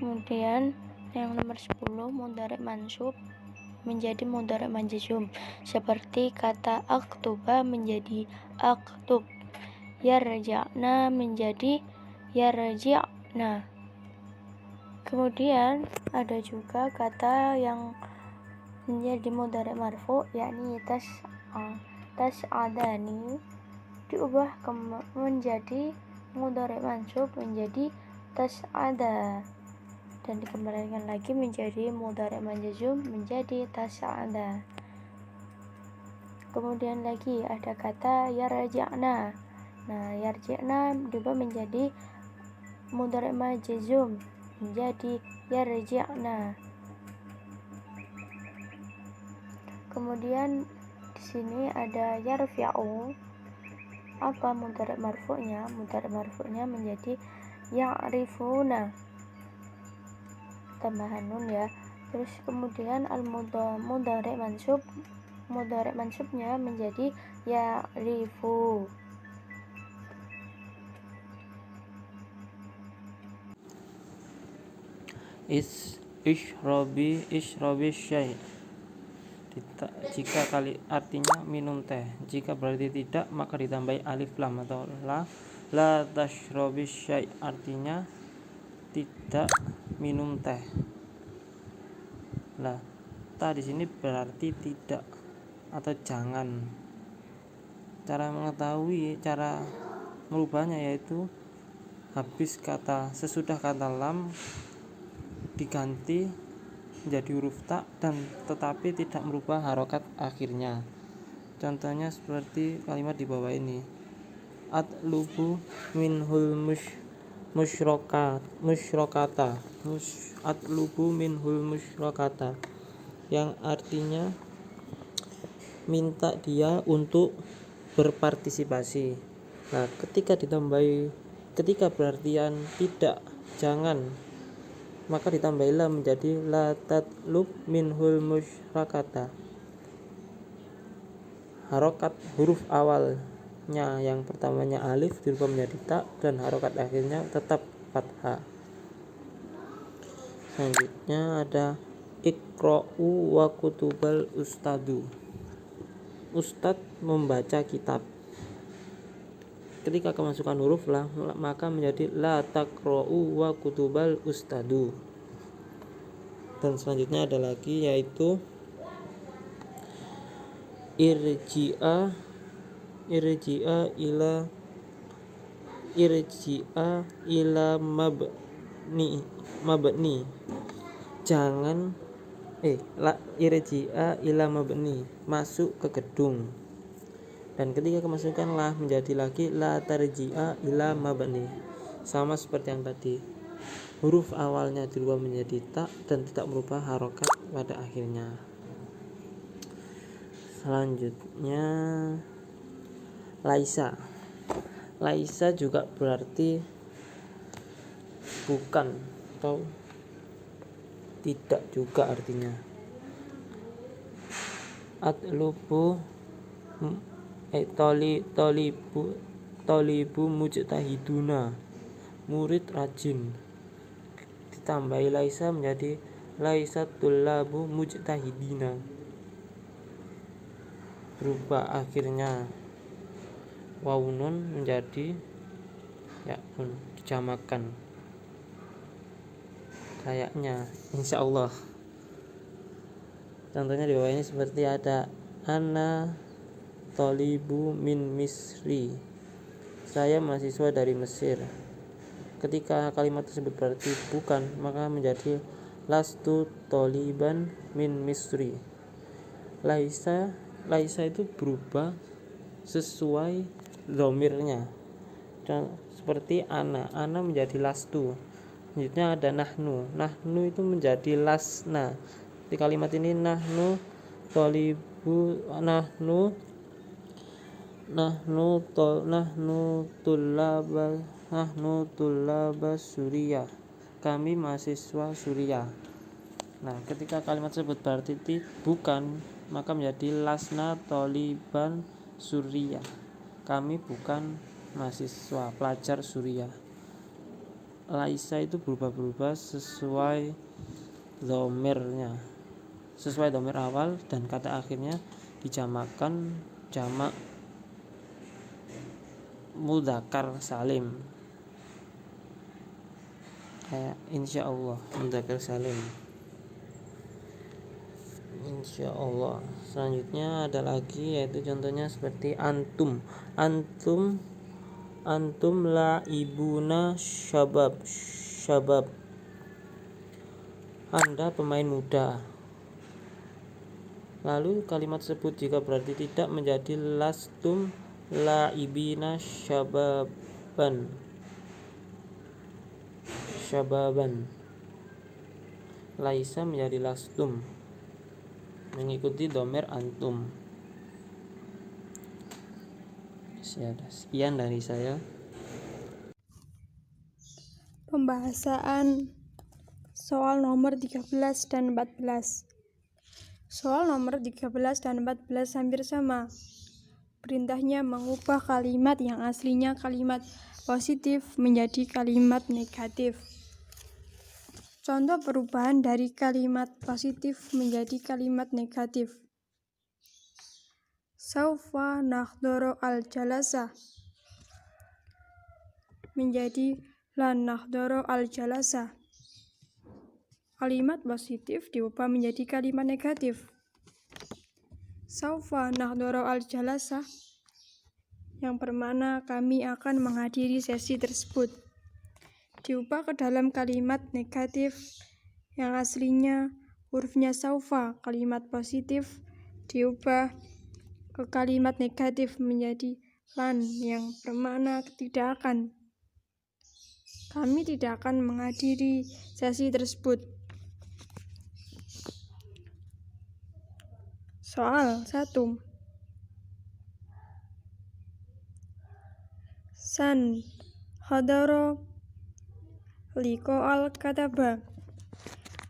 Kemudian yang nomor 10, mudhari' mansub menjadi mudhari' majzum, seperti kata aktuba menjadi aktub, yarja'na menjadi yarji'na. Kemudian ada juga kata yang menjadi mudhari' marfu, yakni tas'adani diubah menjadi mudhari' mansub menjadi tas'ada, dan dikembalikan lagi menjadi mudhari' majzum menjadi tas'ada. Kemudian lagi ada kata yarji'na. Nah, yarji'na diubah menjadi mudhari' majzum menjadi yarji'na. Kemudian di sini ada yarfi'u. Apa mudhari' marfu'nya? Mudhari' marfu'nya menjadi ya'rifuna, tambahan nun ya. Terus kemudian mudhari' mansub, mudhari' mansubnya menjadi ya'rifu. Ishrobi syai. Jika kali artinya minum teh, jika berarti tidak maka ditambahi alif lam atau la. La tashrobi syai artinya tidak minum teh. Lah, ta di sini berarti tidak atau jangan. Cara mengetahui, cara merubahnya yaitu sesudah kata lam diganti menjadi huruf ta dan tetapi tidak merubah harokat akhirnya. Contohnya seperti kalimat di bawah ini. Atlubu minhul musyrokata. Atlubu minhul musyrokata, yang artinya minta dia untuk berpartisipasi. Nah, ketika berartian tidak, jangan, maka ditambahilah menjadi la tatlub minhul musyrakata. Harokat huruf awalnya yang pertamanya alif dirubah menjadi ta dan harokat akhirnya tetap fathah. Selanjutnya ada iqra'u wa kutubal ustadu. Ustad membaca kitab. Ketika kemasukan huruf la maka menjadi la taqra'u wa kutubal ustadu. Dan selanjutnya ada lagi yaitu irji'a ila mabni. Jangan irji'a ila mabni, masuk ke gedung. Dan ketika kemasukan lah menjadi lagi la tarji'a ila mabni, sama seperti yang tadi, huruf awalnya dirubah menjadi ta dan tidak merubah harokat pada akhirnya. Selanjutnya laisa juga berarti bukan atau tidak juga artinya. Atlubu tolibu mujtahiduna, murid rajin. Ditambahi laisa menjadi laisatul labu mujtahidina, berubah akhirnya wawunun menjadi ya'un, dijamakan kayaknya, insyaallah. Contohnya di bawah ini seperti ada ana tolibu min Misri, saya mahasiswa dari Mesir. Ketika kalimat tersebut berarti bukan, maka menjadi lastu toliban min Misri. Laisa itu berubah sesuai dhamirnya. Seperti ana menjadi lastu. Selanjutnya ada nahnu itu menjadi lasna. Di kalimat ini nahnu tullaba Suriah, kami mahasiswa Suriah. Nah, ketika kalimat tersebut berarti bukan, maka menjadi lasna toliban Suriah, kami bukan mahasiswa pelajar Suriah. laisa itu berubah-berubah sesuai dhomirnya, sesuai dhamir awal, dan kata akhirnya dijamakkan jamak mudzakkar salim, kayak insyaallah mudzakkar salim, insyaallah. Selanjutnya ada lagi, yaitu contohnya seperti antum. Antum laibuna syabab, Anda pemain muda. Lalu kalimat tersebut jika berarti tidak menjadi lastum laibina syababan. Laisa menjadi lastum, mengikuti dhamir antum. Sekian dari saya. Pembahasan soal nomor 13 dan 14. Soal nomor 13 dan 14 hampir sama. Perintahnya mengubah kalimat yang aslinya kalimat positif menjadi kalimat negatif. Contoh perubahan dari kalimat positif menjadi kalimat negatif. Saufa nahdoro al-jalasa menjadi lan nahdoro al-jalasa. Kalimat positif diubah menjadi kalimat negatif. Saufa nahdoro al-jalasa yang bermakna kami akan menghadiri sesi tersebut diubah ke dalam kalimat negatif yang aslinya hurufnya saufa. Kalimat positif diubah ke kalimat negatif menjadi lan yang bermakna tidak akan. Kami tidak akan menghadiri sesi tersebut. Soal 1. San hadaro liqa'al kataba.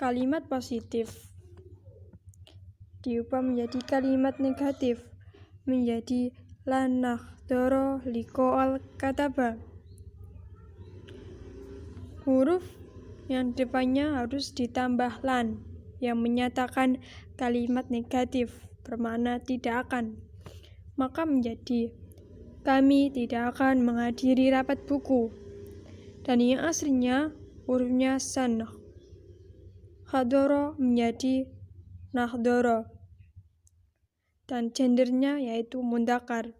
Kalimat positif diubah menjadi kalimat negatif menjadi lan nahdoro liqa'al kataba. Huruf yang depannya harus ditambah lan yang menyatakan kalimat negatif bermakna tidak akan. Maka menjadi kami tidak akan menghadiri rapat buku. Dan yang aslinya hurufnya san hadoro menjadi nahdoro. Dan gendernya yaitu mudzakkar.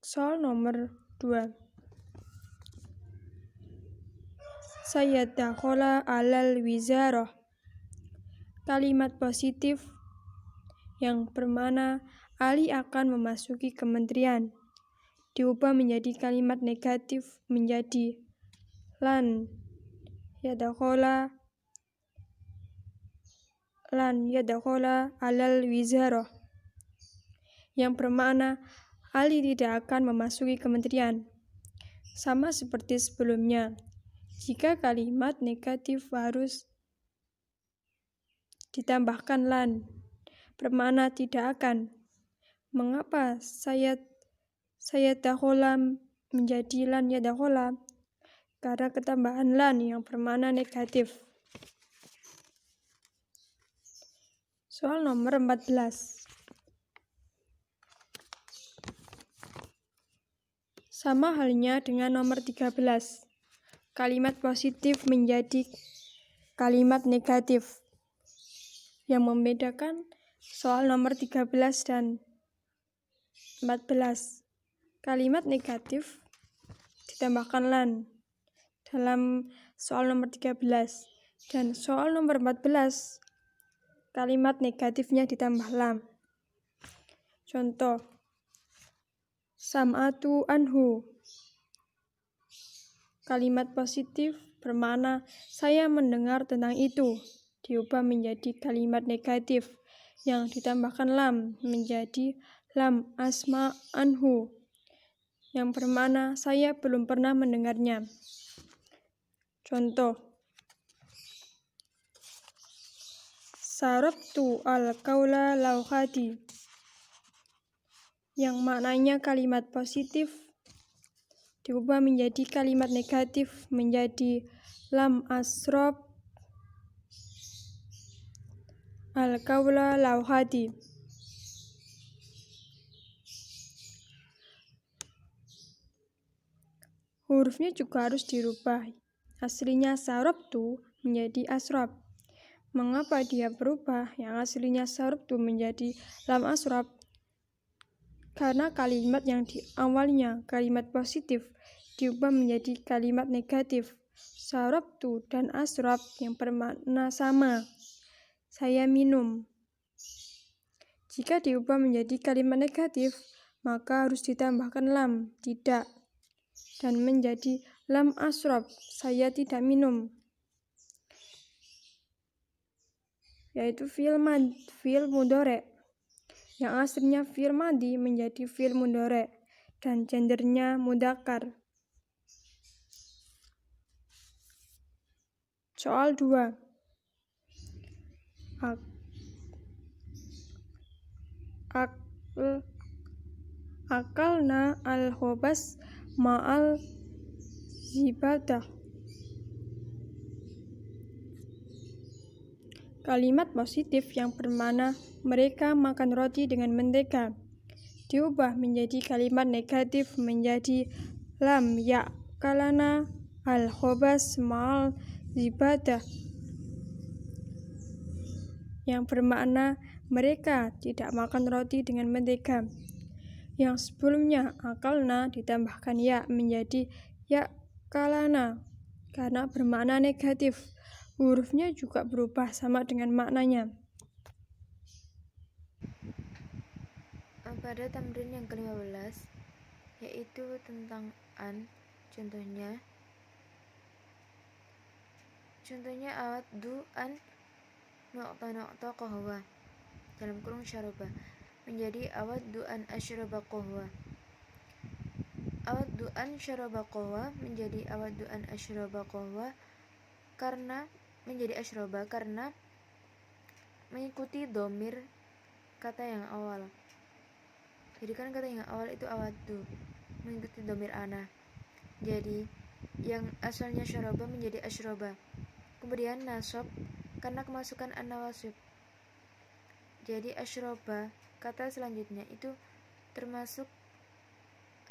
Soal nomor 2. Sayadakhola alal wizarah. Kalimat positif yang bermakna Ali akan memasuki kementerian diubah menjadi kalimat negatif menjadi lan yadakhola alal wizarah yang bermakna Ali tidak akan memasuki kementerian. Sama seperti sebelumnya, jika kalimat negatif harus ditambahkan lan bermakna tidak akan. Mengapa sayadakhola menjadi lan yadakhola? Karena ketambahan lan yang bermakna negatif. Soal nomor 14. Sama halnya dengan nomor 13. Kalimat positif menjadi kalimat negatif. Yang membedakan soal nomor 13 dan 14. Kalimat negatif ditambahkan lan dalam soal nomor 13 dan soal nomor 14 kalimat negatifnya ditambah lam. Contoh sam'atu anhu. Kalimat positif bermakna saya mendengar tentang itu diubah menjadi kalimat negatif yang ditambahkan lam menjadi lam asma anhu yang bermakna saya belum pernah mendengarnya. Contoh sarabtu al-qaula lauhati yang maknanya kalimat positif diubah menjadi kalimat negatif menjadi lam asrob al-kaula lauhadi. Hurufnya juga harus dirubah. Aslinya sarabtu menjadi asrob. Mengapa dia berubah? Yang aslinya sarabtu menjadi lam asrob? Karena kalimat yang di awalnya kalimat positif diubah menjadi kalimat negatif. Sarabtu dan asrob yang bermakna sama. Saya minum. Jika diubah menjadi kalimat negatif, maka harus ditambahkan lam, tidak, dan menjadi lam asrob, saya tidak minum, yaitu fi'il mudhari'. Yang aslinya fi'il madhi menjadi fi'il mudhari' dan gendernya mudzakkar. Soal 2. Akalna al-khobas ma'al zibadah. Kalimat positif yang bermakna mereka makan roti dengan mentega diubah menjadi kalimat negatif menjadi lam ya'kalana al-khobas ma'al zibadah, yang bermakna mereka tidak makan roti dengan mentega. Yang sebelumnya akalna ditambahkan ya menjadi ya kalana karena bermakna negatif. Hurufnya juga berubah sama dengan maknanya. Pada tamrin yang ke-15 yaitu tentang an, contohnya awat du an nuqta qahwa dalam kurung syaraba menjadi awat du an asyraba qahwa. Awat du an syaraba qahwa menjadi awat du an asyraba qahwa karena menjadi asyraba karena mengikuti domir kata yang awal. Jadi kan kata yang awal itu awat du mengikuti domir ana. Jadi yang asalnya syaraba menjadi asyraba. Kemudian nasab karena kemasukan an-nawasib. Jadi asyraba kata selanjutnya itu termasuk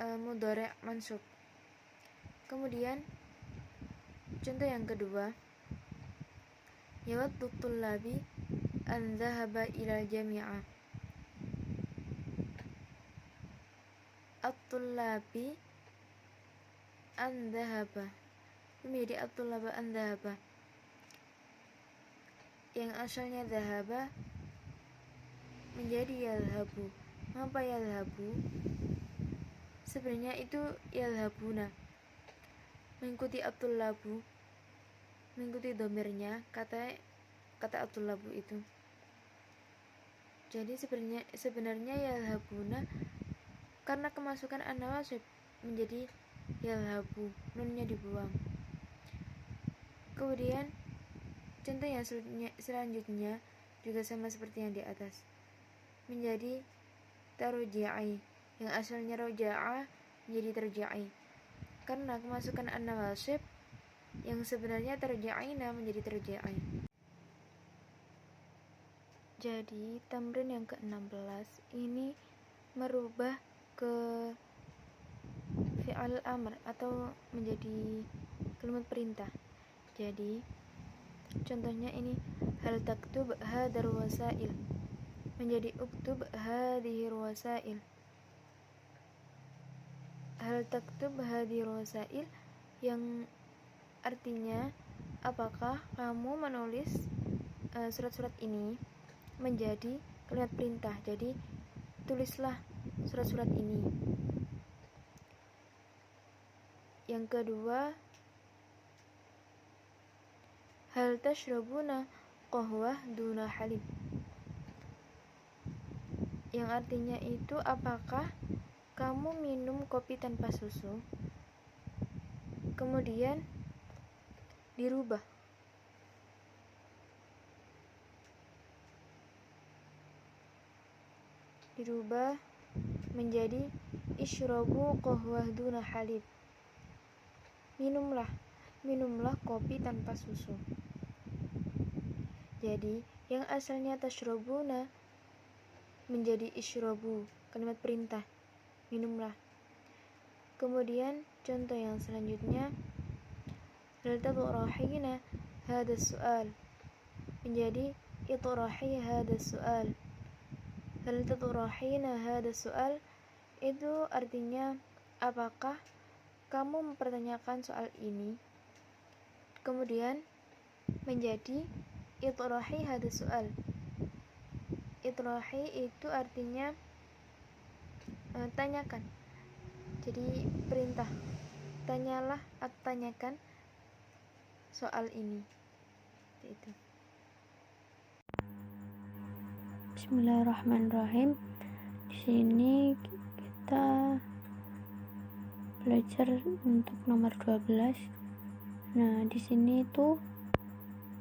mudhari' mansub. Kemudian contoh yang kedua, yawaddu tullabi an dhahaba ila jami'ah. At-tullabi an dhahaba menjadi at-tullaba an dhahaba. Yang asalnya dhahaba menjadi yalhabu. Mengapa yalhabu? Sebenarnya itu yalhabuna. Mengikuti at-tullabu, mengikuti domirnya kata at-tullabu itu. Jadi sebenarnya yalhabuna karena kemasukan an-nawasib menjadi yalhabu, nunnya dibuang. Kemudian contoh yang selanjutnya juga sama seperti yang di atas, menjadi tarji'i. Yang asalnya roja'a menjadi tarji'i karena kemasukan an-nawasib yang sebenarnya tarji'ina menjadi tarji'i. Jadi tamrin yang ke-16 ini merubah ke fi'al amr atau menjadi kalimat perintah. Jadi contohnya ini hal taktub hadar wasail menjadi uktub hadhir wasail. Hal taktub hadhir wasail yang artinya apakah kamu menulis surat-surat ini menjadi kalimat perintah. Jadi tulislah surat-surat ini. Yang kedua, hal tashrabuna qahwah duna halib, yang artinya itu apakah kamu minum kopi tanpa susu. Kemudian dirubah menjadi isyrabu qahwah duna halib. minumlah kopi tanpa susu. Jadi yang asalnya tashrabuna menjadi ishrabu, kalimat perintah, minumlah. Kemudian contoh yang selanjutnya, hal tatrahina hada su'al menjadi itrahi hada su'al. Hal tatrahina hada su'al itu artinya apakah kamu mempertanyakan soal ini? Kemudian menjadi itrahi hada su'al. Itrahi itu artinya tanyakan. Jadi perintah, tanyalah atau tanyakan soal ini. Itu. Bismillahirrahmanirrahim. Di sini kita belajar untuk nomor 12. Nah, di sini itu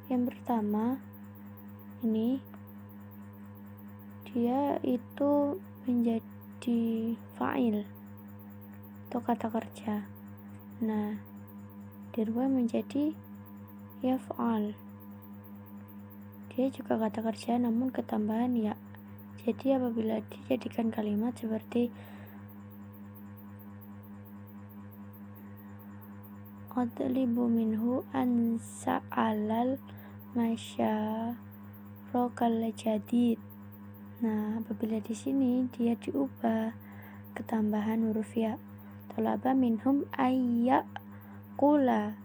yang pertama ini dia itu menjadi fa'il atau kata kerja. Nah, dirubah menjadi yaf'al. Dia juga kata kerja namun ketambahan ya. Jadi apabila dijadikan kalimat seperti atlibu minhu an sa'alal masyarokal jadid. Nah, apabila di sini dia diubah ketambahan huruf ya. Talaba minhum ayya kula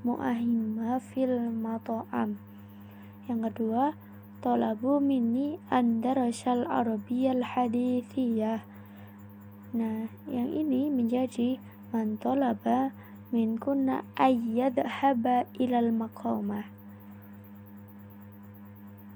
mu'ahimma fil mat'am. Yang kedua, talabu minni andarasal arabiyyal hadithiyah. Nah, yang ini menjadi man talaba min kunna ayyadhaba ilal maqamah.